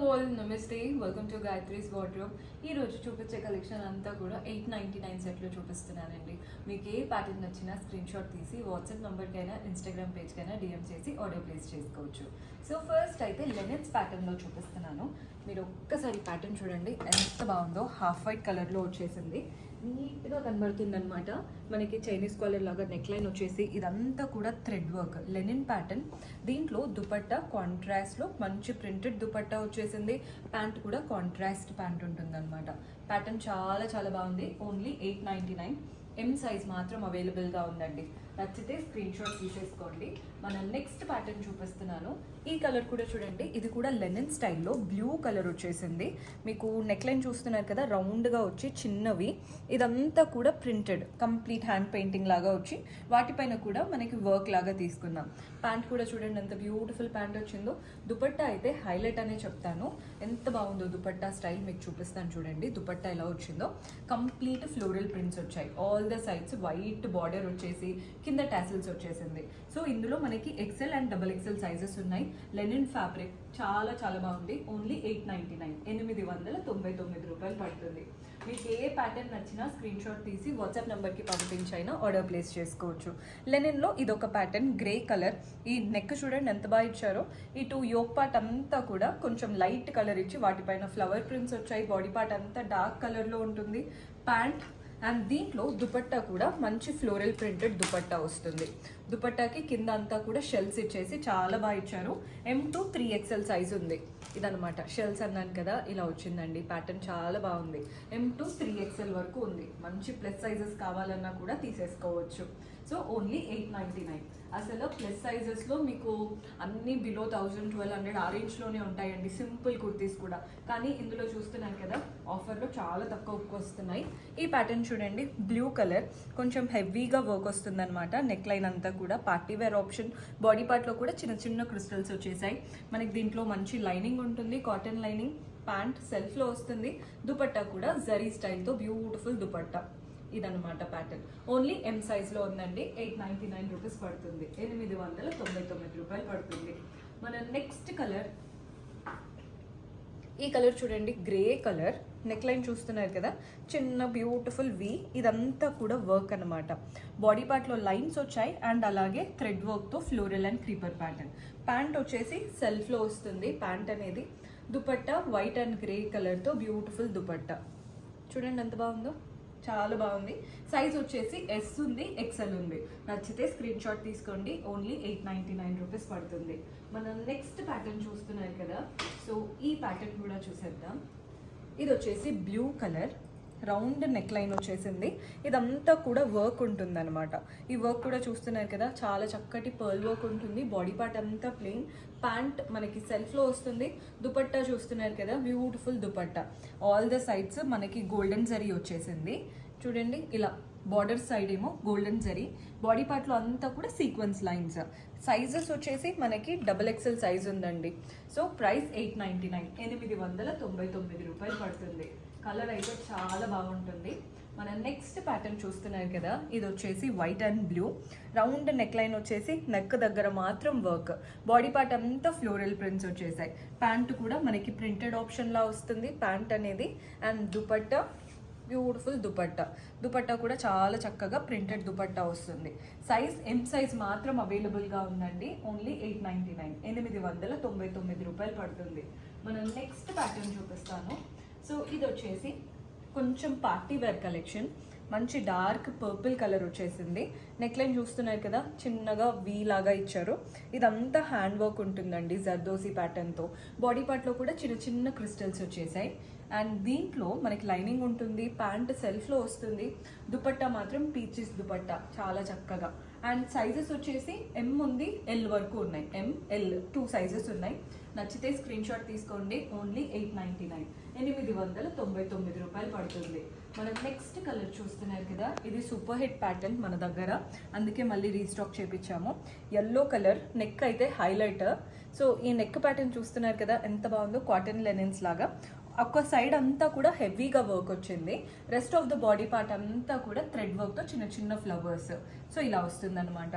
All నమస్తే, welcome to Gayatri's wardrobe. ఈ రోజు చూపించే కలెక్షన్ అంతా కూడా 899 సెట్లో చూపిస్తున్నానండి. మీకు ఏ ప్యాటర్న్ నచ్చినా స్క్రీన్ షాట్ తీసి వాట్సాప్ నెంబర్కైనా ఇన్స్టాగ్రామ్ పేజ్కైనా డిఎం చేసి ఆర్డర్ ప్లేస్ చేసుకోవచ్చు. సో ఫస్ట్ అయితే లెనిన్స్ ప్యాటర్న్లో చూపిస్తున్నాను. మీరు ఒక్కసారి ప్యాటర్న్ చూడండి ఎంత బాగుందో. హాఫ్ వైట్ కలర్లో వచ్చేసింది, నీట్గా కనబడుతుంది అనమాట. మనకి చైనీస్ కాలర్ లాగా నెక్ లైన్ వచ్చేసి ఇదంతా కూడా థ్రెడ్ వర్క్ లెనిన్ ప్యాటర్న్. దీంట్లో దుపట్టా కాంట్రాస్ట్లో మంచి ప్రింటెడ్ దుపట్టా వచ్చేసింది. ప్యాంట్ కూడా కాంట్రాస్ట్ ప్యాంట్ ఉంటుంది అనమాట. ప్యాటర్న్ చాలా చాలా బాగుంది. ఓన్లీ 899. ఎం సైజ్ మాత్రం అవైలబుల్గా ఉందండి. నచ్చితే స్క్రీన్ షాట్ తీసేసుకోండి. మన నెక్స్ట్ ప్యాటర్న్ చూపిస్తున్నాను. ఈ కలర్ కూడా చూడండి, ఇది కూడా లెనిన్ స్టైల్లో బ్లూ కలర్ వచ్చేసింది. మీకు నెక్ లైన్ చూస్తున్నారు కదా, రౌండ్గా వచ్చి చిన్నవి. ఇదంతా కూడా ప్రింటెడ్ కంప్లీట్ హ్యాండ్ పెయింటింగ్ లాగా వచ్చి వాటిపైన కూడా మనకి వర్క్ లాగా తీసుకున్నాం. ప్యాంట్ కూడా చూడండి ఎంత బ్యూటిఫుల్ ప్యాంట్ వచ్చిందో. దుపట్టా అయితే హైలైట్ అనే చెప్తాను. ఎంత బాగుందో దుపట్టా స్టైల్ మీకు చూపిస్తాను చూడండి. దుపట్టా ఎలా వచ్చిందో కంప్లీట్ ఫ్లోరల్ ప్రింట్స్ వచ్చాయి. All the sides white border వచ్చేసి కింద టాసిల్స్ వచ్చేసింది. సో ఇందులో మనకి XL and double XL sizes ఉన్నాయి. లెనిన్ ఫ్యాబ్రిక్ చాలా చాలా బాగుంది. ఓన్లీ 899, 899 రూపాయలు పడుతుంది. మీకు ఏ ప్యాటర్న్ నచ్చినా స్క్రీన్ షాట్ తీసి వాట్సాప్ నెంబర్కి పంపించైనా ఆర్డర్ ప్లేస్ చేసుకోవచ్చు. లెనిన్లో ఇదొక ప్యాటర్న్ గ్రే కలర్. ఈ నెక్ చూడండి ఎంత బాగా ఇచ్చారో. ఇటు యోక్ పార్ట్ అంతా కూడా కొంచెం లైట్ కలర్ ఇచ్చి వాటిపైన ఫ్లవర్ ప్రింట్స్ వచ్చాయి. బాడీ పార్ట్ అంతా డార్క్ కలర్లో ఉంటుంది. ప్యాంట్ అండ్ దీంట్లో దుపట్టా కూడా మంచి ఫ్లోరల్ ప్రింటెడ్ దుపట్టా వస్తుంది. దుపట్టాకి కింద అంతా కూడా షెల్స్ ఇచ్చేసి చాలా బాగా ఇచ్చారు. M2 3XL సైజ్ ఉంది. ఇదనమాట షెల్స్ అన్నాను కదా, ఇలా వచ్చిందండి. ప్యాటర్న్ చాలా బాగుంది. M2 3XL వరకు ఉంది. మంచి ప్లస్ సైజెస్ కావాలన్నా కూడా తీసేసుకోవచ్చు. So only 899. అసలు ప్లస్ సైజెస్లో మీకు అన్ని బిలో 1000, 1200 ఆ రేంజ్లోనే ఉంటాయండి. సింపుల్ కుర్తీస్ కూడా. కానీ ఇందులో చూస్తున్నాను కదా, ఆఫర్లో చాలా తక్కువకి వస్తున్నాయి. ఈ ప్యాటర్న్ చూడండి, బ్లూ కలర్, కొంచెం హెవీగా వర్క్ వస్తుంది అనమాట. నెక్ లైన్ అంతా కూడా పార్టీ వేర్ ఆప్షన్. బాడీ పార్ట్లో కూడా చిన్న చిన్న క్రిస్టల్స్ వచ్చేసాయి. మనకి దీంట్లో మంచి లైనింగ్ ఉంటుంది, కాటన్ లైనింగ్. ప్యాంట్ సెల్ఫ్లో వస్తుంది. దుపట్టా కూడా జరీ స్టైల్తో బ్యూటిఫుల్ దుపట్టా. ఇదనమాట ప్యాటర్న్. ఓన్లీ ఎం సైజ్లో ఉందండి. 899 రూపీస్ పడుతుంది. 899 రూపాయలు పడుతుంది. మన నెక్స్ట్ కలర్, ఈ కలర్ చూడండి, గ్రే కలర్. నెక్ లైన్ చూస్తున్నారు కదా, చిన్న బ్యూటిఫుల్ వి. ఇదంతా కూడా వర్క్ అనమాట. బాడీ పార్ట్లో లైన్స్ వచ్చాయి అండ్ అలాగే థ్రెడ్ వర్క్తో floral and creeper pattern. Pant వచ్చేసి సెల్ఫ్లో వస్తుంది ప్యాంట్ అనేది. దుపట్టా వైట్ అండ్ గ్రే కలర్తో బ్యూటిఫుల్ దుపట్టా. చూడండి ఎంత బాగుందో, చాలా బాగుంది. సైజ్ వచ్చేసి ఎస్ ఉంది, ఎక్సెల్ ఉంది. నచ్చితే స్క్రీన్ షాట్ తీసుకోండి. ఓన్లీ 899 రూపీస్ పడుతుంది. మనం నెక్స్ట్ ప్యాటర్న్ చూస్తున్నారు కదా, సో ఈ ప్యాటర్న్ కూడా చూసేద్దాం. ఇది వచ్చేసి blue colour, round neck line వచ్చేసింది. ఇదంతా కూడా వర్క్ ఉంటుంది అనమాట. ఈ వర్క్ కూడా చూస్తున్నారు కదా, చాలా చక్కటి పర్ల్ వర్క్ ఉంటుంది. బాడీ పార్ట్ అంతా ప్లెయిన్. ప్యాంట్ మనకి సెల్ఫ్లో వస్తుంది. దుపట్టా చూస్తున్నారు కదా, beautiful dupatta. All the sides మనకి గోల్డెన్ జరీ వచ్చేసింది. చూడండి ఇలా బార్డర్ సైడ్ ఏమో గోల్డెన్ జరీ. బాడీ పార్ట్లో అంతా కూడా సీక్వెన్స్ లైన్స్. సైజెస్ వచ్చేసి మనకి డబుల్ ఎక్సెల్ సైజ్ ఉందండి. సో ప్రైస్ 899, 899 రూపాయలు పడుతుంది. కలర్ అయితే చాలా బాగుంటుంది. మన నెక్స్ట్ ప్యాటర్న్ చూస్తున్నారు కదా, ఇది వచ్చేసి white and blue. Round neck line వచ్చేసి నెక్ దగ్గర మాత్రం వర్క్. బాడీ పార్ట్ అంతా ఫ్లోరల్ ప్రింట్స్ వచ్చేసాయి. ప్యాంట్ కూడా మనకి ప్రింటెడ్ ఆప్షన్లా వస్తుంది ప్యాంట్ అనేది. And dupatta beautiful dupatta. దుపట్టా కూడా చాలా చక్కగా ప్రింటెడ్ దుపట్టా వస్తుంది. సైజ్ ఎం సైజ్ మాత్రం అవైలబుల్గా ఉందండి. ఓన్లీ 899, 899 రూపాయలు పడుతుంది. మనం నెక్స్ట్ ప్యాటర్న్ చూపిస్తాను. సో ఇది వచ్చేసి కొంచెం పార్టీ వేర్ కలెక్షన్. మంచి డార్క్ పర్పుల్ కలర్ వచ్చేసింది. నెక్ లైన్ చూస్తున్నారు కదా, చిన్నగా వీ లాగా ఇచ్చారు. ఇదంతా హ్యాండ్ వర్క్ ఉంటుందండి జర్దోసి ప్యాటర్న్తో. బాడీ పార్ట్లో కూడా చిన్న చిన్న క్రిస్టల్స్ వచ్చేసాయి. అండ్ దీంట్లో మనకి లైనింగ్ ఉంటుంది. ప్యాంట్ సెల్ఫ్లో వస్తుంది. దుపట్టా మాత్రం పీచెస్ దుపట్టా చాలా చక్కగా. అండ్ సైజెస్ వచ్చేసి ఎం ఉంది, ఎల్ వరకు ఉన్నాయి. ML 2 సైజెస్ ఉన్నాయి. నచ్చితే స్క్రీన్ షాట్ తీసుకోండి. ఓన్లీ 899, 899 రూపాయలు పడుతుంది. మనం నెక్స్ట్ కలర్ చూస్తున్నారు కదా, ఇది సూపర్ హిట్ ప్యాటర్న్ మన దగ్గర, అందుకే మళ్ళీ రీస్టాక్ చేపించాము. ఎల్లో కలర్, నెక్ అయితే హైలైట్. సో ఈ నెక్ ప్యాటర్న్ చూస్తున్నారు కదా ఎంత బాగుందో, కాటన్ లెనిన్స్ లాగా. ఒక సైడ్ అంతా కూడా హెవీగా వర్క్ వచ్చింది. Rest of the body part అంతా కూడా థ్రెడ్ వర్క్తో చిన్న చిన్న ఫ్లవర్స్. సో ఇలా వస్తుంది అనమాట.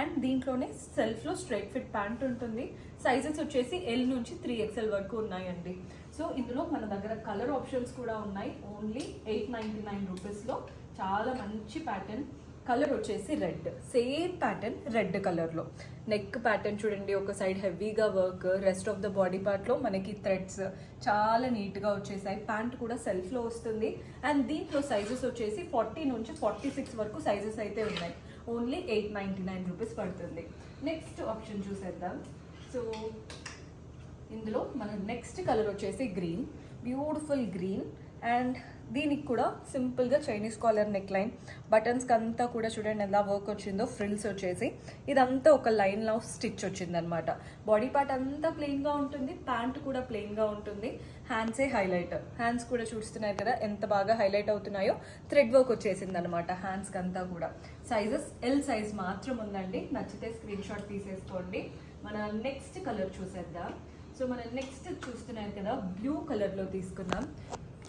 అండ్ దీంట్లోనే సెల్ఫ్లో స్ట్రైట్ ఫిట్ ప్యాంట్ ఉంటుంది. సైజెస్ వచ్చేసి ఎల్ నుంచి 3XL వరకు ఉన్నాయండి. సో ఇందులో మన దగ్గర కలర్ ఆప్షన్స్ కూడా ఉన్నాయి. ఓన్లీ 899 రూపీస్లో చాలా మంచి ప్యాటర్న్. కలర్ వచ్చేసి రెడ్, సేమ్ ప్యాటర్న్ రెడ్ కలర్లో. నెక్ ప్యాటర్న్ చూడండి, ఒక సైడ్ హెవీగా work, rest of the body పార్ట్లో మనకి థ్రెడ్స్ చాలా నీట్గా వచ్చేసాయి. ప్యాంట్ కూడా సెల్ఫ్లో వస్తుంది. అండ్ దీంట్లో సైజెస్ వచ్చేసి 40 నుంచి 46 వరకు సైజెస్ అయితే ఉన్నాయి. ఓన్లీ 899 రూపీస్ పడుతుంది. నెక్స్ట్ ఆప్షన్ చూసేద్దాం. సో ఇందులో మన నెక్స్ట్ కలర్ వచ్చేసి గ్రీన్, బ్యూటిఫుల్ గ్రీన్. అండ్ దీనికి కూడా సింపుల్గా చైనీస్ కాలర్ నెక్ లైన్, బటన్స్కి అంతా కూడా చూడండి ఎలా వర్క్ వచ్చిందో, ఫ్రిల్స్ వచ్చేసి ఇదంతా ఒక లైన్లో స్టిచ్ వచ్చిందనమాట. బాడీ పార్ట్ అంతా ప్లెయిన్గా ఉంటుంది, ప్యాంట్ కూడా ప్లెయిన్గా ఉంటుంది. హ్యాండ్సే హైలైట్, హ్యాండ్స్ కూడా చూస్తున్నారు కదా ఎంత బాగా హైలైట్ అవుతున్నాయో. థ్రెడ్ వర్క్ వచ్చేసింది అనమాట హ్యాండ్స్కి అంతా కూడా. సైజెస్ ఎల్ సైజ్ మాత్రం ఉందండి. నచ్చితే స్క్రీన్ షాట్ తీసేసుకోండి. మన నెక్స్ట్ కలర్ చూసేద్దాం. సో మన నెక్స్ట్ చూస్తున్నారు కదా, బ్లూ కలర్లో తీసుకున్నాం.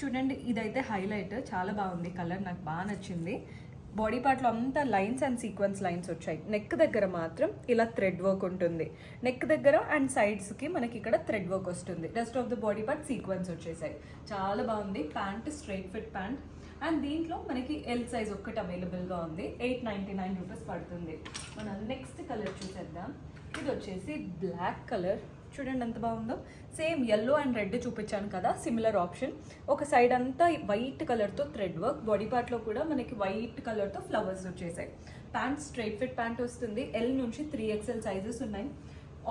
చూడండి, ఇదైతే హైలైట్, చాలా బాగుంది కలర్, నాకు బాగా నచ్చింది. బాడీ పార్ట్లో అంతా లైన్స్ అండ్ సీక్వెన్స్ లైన్స్ వచ్చాయి. నెక్ దగ్గర మాత్రం ఇలా థ్రెడ్ వర్క్ ఉంటుంది. నెక్ దగ్గర అండ్ సైడ్స్కి మనకి ఇక్కడ థ్రెడ్ వర్క్ వస్తుంది. Rest of the body part sequence వచ్చేసాయి. చాలా బాగుంది. Pant straight fit pant. And దీంట్లో మనకి ఎల్ సైజ్ ఒక్కటి అవైలబుల్గా ఉంది. 899 రూపీస్ పడుతుంది. మన నెక్స్ట్ కలర్ చూసేద్దాం. ఇది వచ్చేసి బ్లాక్ కలర్. చూడండి ఎంత బాగుందో. సేమ్ ఎల్లో అండ్ రెడ్ చూపించాను కదా, సిమిలర్ ఆప్షన్. ఒక సైడ్ అంతా వైట్ కలర్తో థ్రెడ్ వర్క్, బాడీ పార్ట్లో కూడా మనకి వైట్ కలర్తో ఫ్లవర్స్ వచ్చేసాయి. ప్యాంట్ స్ట్రైట్ ఫిట్ ప్యాంట్ వస్తుంది. ఎల్ నుంచి 3XL సైజెస్ ఉన్నాయి.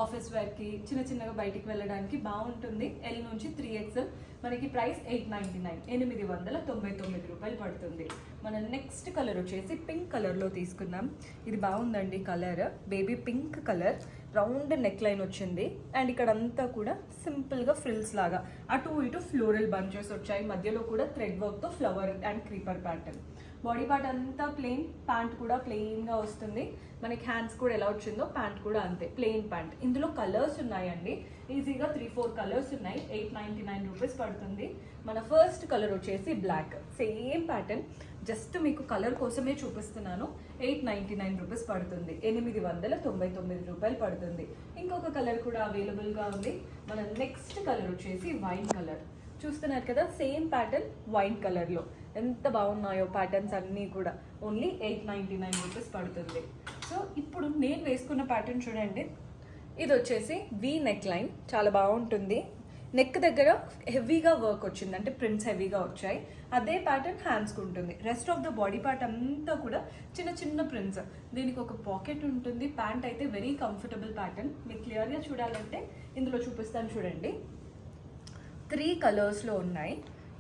ఆఫీస్ వేర్కి చిన్న చిన్నగా బయటికి వెళ్ళడానికి బాగుంటుంది. ఎల్ నుంచి 3XL. మనకి ప్రైస్ 899, 899 రూపాయలు పడుతుంది. మన నెక్స్ట్ కలర్ వచ్చేసి పింక్ కలర్లో తీసుకున్నాం. ఇది బాగుందండి colour, baby pink colour. Round neck line వచ్చింది. అండ్ ఇక్కడ అంతా కూడా సింపుల్గా ఫ్రిల్స్ లాగా అటు ఇటు ఫ్లోరల్ బంచెస్ వచ్చాయి. మధ్యలో కూడా థ్రెడ్ వర్క్తో flower and creeper pattern. Body part అంతా ప్లెయిన్, ప్యాంట్ కూడా ప్లెయిన్గా వస్తుంది. మనకి హ్యాండ్స్ కూడా ఎలా వచ్చిందో ప్యాంట్ కూడా అంతే ప్లెయిన్ ప్యాంట్. ఇందులో కలర్స్ ఉన్నాయండి, ఈజీగా 3-4 కలర్స్ ఉన్నాయి. 899 రూపీస్ పడుతుంది. మన ఫస్ట్ కలర్ వచ్చేసి బ్లాక్, సేమ్ ప్యాటర్న్. జస్ట్ మీకు కలర్ కోసమే చూపిస్తున్నాను. 899 రూపీస్ పడుతుంది. 899 రూపాయలు పడుతుంది. ఇంకొక కలర్ కూడా అవైలబుల్గా ఉంది. మన నెక్స్ట్ కలర్ వచ్చేసి వైన్ కలర్. చూస్తున్నారు కదా, సేమ్ ప్యాటర్న్ వైన్ కలర్లో. ఎంత బాగున్నాయో ప్యాటర్న్స్ అన్నీ కూడా. ఓన్లీ 899 రూపీస్ పడుతుంది. సో ఇప్పుడు నేను వేసుకున్న ప్యాటర్న్ చూడండి. ఇది వచ్చేసి వీ నెక్ లైన్, చాలా బాగుంటుంది. నెక్ దగ్గర హెవీగా వర్క్ వచ్చింది, అంటే ప్రింట్స్ హెవీగా వచ్చాయి. అదే ప్యాటర్న్ హ్యాండ్స్కి ఉంటుంది. Rest of the body part అంతా కూడా చిన్న చిన్న ప్రింట్స్. దీనికి ఒక పాకెట్ ఉంటుంది. ప్యాంట్ అయితే వెరీ కంఫర్టబుల్ ప్యాటర్న్. మీకు క్లియర్గా చూడాలంటే ఇందులో చూపిస్తాను చూడండి. 3 కలర్స్లో ఉన్నాయి.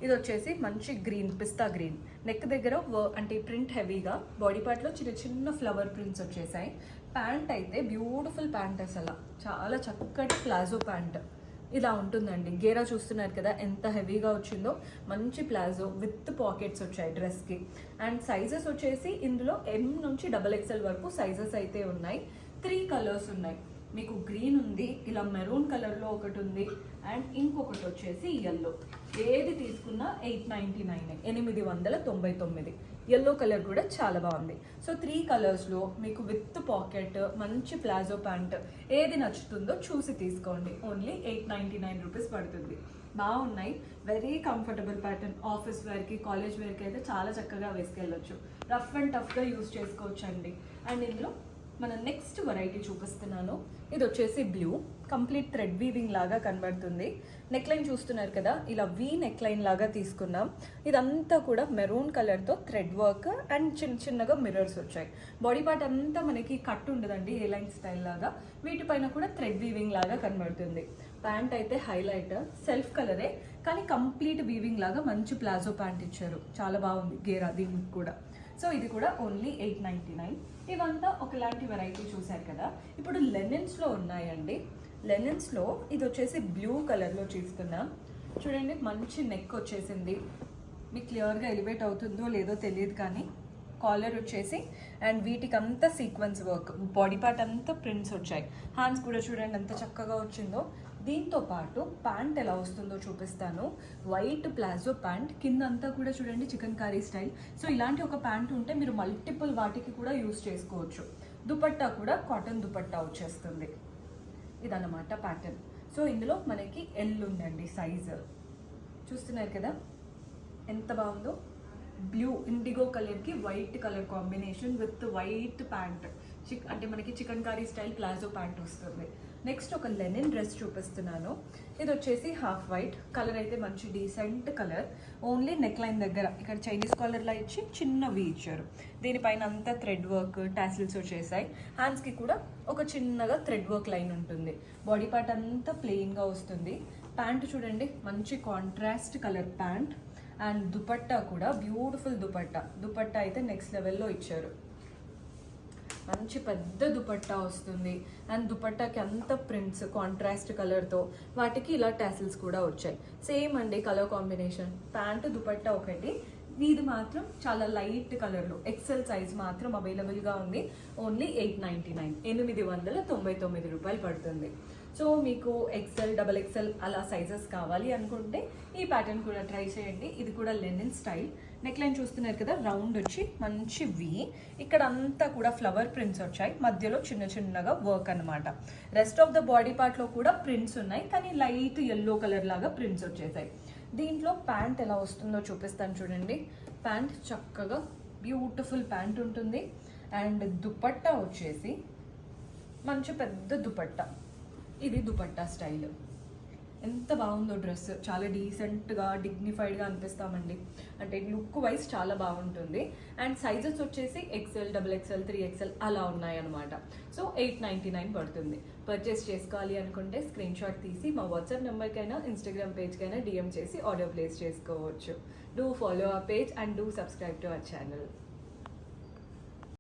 ఇది వచ్చేసి మంచి గ్రీన్, పిస్తా గ్రీన్. నెక్ దగ్గర అంటే ప్రింట్ హెవీగా, బాడీ పార్ట్లో చిన్న చిన్న ఫ్లవర్ ప్రింట్స్ వచ్చేసాయి. ప్యాంట్ అయితే బ్యూటిఫుల్ ప్యాంట్, అసలు చాలా చక్కటి ప్లాజో ప్యాంట్. ఇలా ఉంటుందండి. గేరా చూస్తున్నారు కదా ఎంత హెవీగా వచ్చిందో. మంచి ప్లాజో విత్ పాకెట్స్ వచ్చాయి డ్రెస్కి. అండ్ సైజెస్ వచ్చేసి ఇందులో M నుంచి XXL వరకు సైజెస్ అయితే ఉన్నాయి. 3 కలర్స్ ఉన్నాయి. మీకు గ్రీన్ ఉంది, ఇలా మెరూన్ కలర్లో ఒకటి ఉంది, అండ్ ఇంకొకటి వచ్చేసి ఎల్లో. ఏది తీసుకున్నా 899, 899. ఎల్లో కలర్ కూడా చాలా బాగుంది. సో 3 కలర్స్లో మీకు విత్ పాకెట్ మంచి ప్లాజో ప్యాంట్ ఏది నచ్చుతుందో చూసి తీసుకోండి. ఓన్లీ 899 రూపీస్ పడుతుంది. బాగున్నాయి, వెరీ కంఫర్టబుల్ ప్యాటర్న్. ఆఫీస్ వేర్కి, కాలేజ్ వేర్కి అయితే చాలా చక్కగా వేసుకెళ్ళొచ్చు. రఫ్ అండ్ టఫ్గా యూజ్ చేసుకోవచ్చు అండి. అండ్ ఇందులో మన నెక్స్ట్ వెరైటీ చూపిస్తున్నాను. ఇది వచ్చేసి బ్లూ, కంప్లీట్ థ్రెడ్ వీవింగ్ లాగా కనబడుతుంది. నెక్ లైన్ చూస్తున్నారు కదా, ఇలా వీ నెక్ లైన్ లాగా తీసుకున్నాం. ఇదంతా కూడా మెరూన్ కలర్తో థ్రెడ్ వర్క్ అండ్ చిన్న చిన్నగా మిర్రర్స్ వచ్చాయి. బాడీ పార్ట్ అంతా మనకి కట్ ఉండదండి, ఏ లైన్ స్టైల్ లాగా. వీటిపైన కూడా థ్రెడ్ వీవింగ్ లాగా కనబడుతుంది. ప్యాంట్ అయితే హైలైట్, సెల్ఫ్ కలరే కానీ కంప్లీట్ వీవింగ్ లాగా మంచి ప్లాజో ప్యాంట్ ఇచ్చారు. చాలా బాగుంది గేరా దీనికి కూడా. సో ఇది కూడా ఓన్లీ 899. ఇవంతా ఒకలాంటి వెరైటీ చూసారు కదా. ఇప్పుడు లెనిన్స్లో ఉన్నాయండి. లెనిన్స్లో ఇది వచ్చేసి బ్లూ కలర్లో చూస్తున్నాం. చూడండి, మంచి నెక్ వచ్చేసింది. మీకు క్లియర్గా ఎలివేట్ అవుతుందో లేదో తెలియదు కానీ కాలర్ వచ్చేసి అండ్ వీటికి అంతా సీక్వెన్స్ వర్క్, బాడీ పార్ట్ అంతా ప్రింట్స్ వచ్చాయి. హ్యాండ్స్ కూడా చూడండి ఎంత చక్కగా వచ్చిందో. దీంతో పాటు ప్యాంట్ ఎలా వస్తుందో చూపిస్తాను. వైట్ ప్లాజో ప్యాంట్, కింద అంతా కూడా చూడండి చికెన్ కర్రీ స్టైల్. సో ఇలాంటి ఒక ప్యాంట్ ఉంటే మీరు మల్టిపుల్ వాటికి కూడా యూస్ చేసుకోవచ్చు. దుపట్టా కూడా కాటన్ దుపట్టా వచ్చేస్తుంది. ఇదన్నమాట ప్యాటర్న్. సో ఇందులో మనకి ఎల్ ఉందండి సైజు, చూస్తున్నారు కదా ఎంత బాగుందో. బ్లూ ఇండిగో కలర్కి white colour combination with white pant, అంటే మనకి chicken curry style palazzo pant వస్తుంది. నెక్స్ట్ ఒక లెనిన్ డ్రెస్ చూపిస్తున్నాను. ఇది వచ్చేసి హాఫ్ వైట్ కలర్, అయితే మంచి decent colour. Only neck line దగ్గర ఇక్కడ చైనీస్ కాలర్లా ఇచ్చి చిన్న వీ ఇచ్చారు. దీనిపైన అంతా థ్రెడ్ వర్క్ టాసిల్స్ వచ్చేసాయి. హ్యాండ్స్కి కూడా ఒక చిన్నగా థ్రెడ్ వర్క్ లైన్ ఉంటుంది. బాడీ పార్ట్ అంతా ప్లెయిన్గా వస్తుంది. ప్యాంట్ చూడండి మంచి contrast colour pant. And dupatta కూడా బ్యూటిఫుల్ దుపట్టా. దుపట్టా అయితే నెక్స్ట్ లెవెల్లో ఇచ్చారు. మంచి పెద్ద దుపట్టా వస్తుంది. అండ్ దుపట్టాకి అంత ప్రింట్స్ కాంట్రాస్ట్ కలర్తో, వాటికి ఇలా టాసిల్స్ కూడా వచ్చాయి. సేమ్ అండి కలర్ కాంబినేషన్. ప్యాంటు దుపట్టా ఒకటి, ఇది మాత్రం చాలా లైట్ కలర్లో ఎక్సెల్ సైజ్ మాత్రం అవైలబుల్గా ఉంది. ఓన్లీ 899, 899 రూపాయలు పడుతుంది. సో మీకు ఎక్సెల్, డబల్ ఎక్సెల్ అలా సైజెస్ కావాలి అనుకుంటే ఈ ప్యాటర్న్ కూడా ట్రై చేయండి. ఇది కూడా లెనిన్ స్టైల్. నెక్ లైన్ చూస్తున్నారు కదా, రౌండ్ వచ్చి మంచి వి. ఇక్కడ అంతా కూడా ఫ్లవర్ ప్రింట్స్ వచ్చాయి, మధ్యలో చిన్న చిన్నగా వర్క్ అనమాట. రెస్ట్ ఆఫ్ ద బాడీ పార్ట్లో కూడా ప్రింట్స్ ఉన్నాయి, కానీ లైట్ ఎల్లో కలర్ లాగా ప్రింట్స్ వచ్చేసాయి. దీంట్లో ప్యాంట్ ఎలా వస్తుందో చూపిస్తాను చూడండి. ప్యాంట్ చక్కగా బ్యూటిఫుల్ ప్యాంట్ ఉంటుంది. అండ్ దుపట్టా వచ్చేసి మంచి పెద్ద దుపట్టా. ఇది దుపట్టా స్టైల్. ఎంత బాగుందో డ్రెస్, చాలా డీసెంట్గా డిగ్నిఫైడ్గా అనిపిస్తామండి. అంటే లుక్ వైజ్ చాలా బాగుంటుంది. అండ్ సైజెస్ వచ్చేసి ఎక్సెల్, డబుల్ ఎక్సెల్, 3XL అలా ఉన్నాయన్నమాట. సో 899 పడుతుంది. పర్చేస్ చేసుకోవాలి అనుకుంటే స్క్రీన్ షాట్ తీసి మా వాట్సాప్ నెంబర్కైనా ఇన్స్టాగ్రామ్ పేజ్కైనా DM చేసి ఆర్డర్ ప్లేస్ చేసుకోవచ్చు. Do follow our page and do subscribe to our channel.